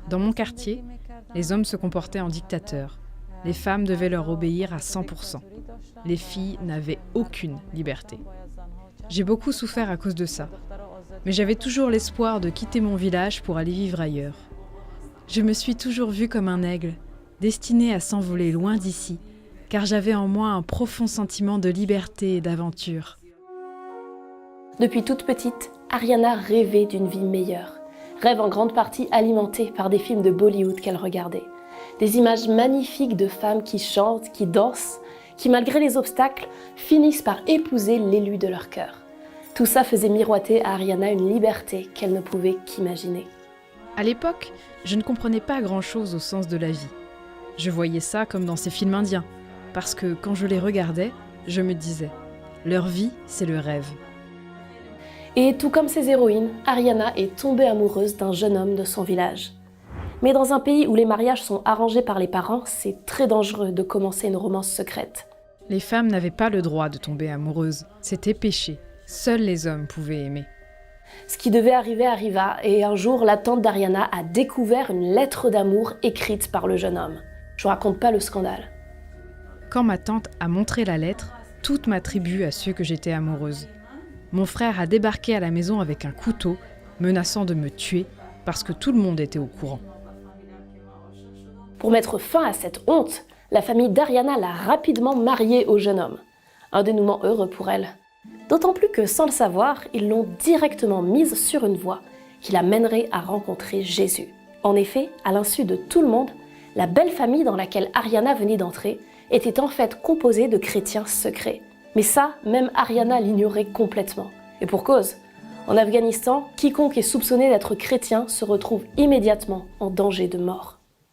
Dans mon quartier, les hommes se comportaient en dictateurs. Les femmes devaient leur obéir à 100%. Les filles n'avaient aucune liberté. J'ai beaucoup souffert à cause de ça. Mais j'avais toujours l'espoir de quitter mon village pour aller vivre ailleurs. Je me suis toujours vue comme un aigle, destiné à s'envoler loin d'ici, car j'avais en moi un profond sentiment de liberté et d'aventure. Depuis toute petite, Ariana rêvait d'une vie meilleure. Rêve en grande partie alimenté par des films de Bollywood qu'elle regardait. Des images magnifiques de femmes qui chantent, qui dansent, qui malgré les obstacles, finissent par épouser l'élu de leur cœur. Tout ça faisait miroiter à Ariana une liberté qu'elle ne pouvait qu'imaginer. À l'époque, je ne comprenais pas grand-chose au sens de la vie. Je voyais ça comme dans ces films indiens, parce que quand je les regardais, je me disais « leur vie, c'est le rêve ». Et tout comme ses héroïnes, Ariana est tombée amoureuse d'un jeune homme de son village. Mais dans un pays où les mariages sont arrangés par les parents, c'est très dangereux de commencer une romance secrète. Les femmes n'avaient pas le droit de tomber amoureuses, c'était péché. Seuls les hommes pouvaient aimer. Ce qui devait arriver arriva, et un jour, la tante d'Ariana a découvert une lettre d'amour écrite par le jeune homme. Je vous raconte pas le scandale. Quand ma tante a montré la lettre, toute ma tribu a su que j'étais amoureuse. Mon frère a débarqué à la maison avec un couteau, menaçant de me tuer, parce que tout le monde était au courant. Pour mettre fin à cette honte, la famille d'Ariana l'a rapidement mariée au jeune homme. Un dénouement heureux pour elle. D'autant plus que, sans le savoir, ils l'ont directement mise sur une voie qui la mènerait à rencontrer Jésus. En effet, à l'insu de tout le monde, la belle famille dans laquelle Ariana venait d'entrer était en fait composée de chrétiens secrets. Mais ça, même Ariana l'ignorait complètement. Et pour cause, en Afghanistan, quiconque est soupçonné d'être chrétien se retrouve immédiatement en danger de mort.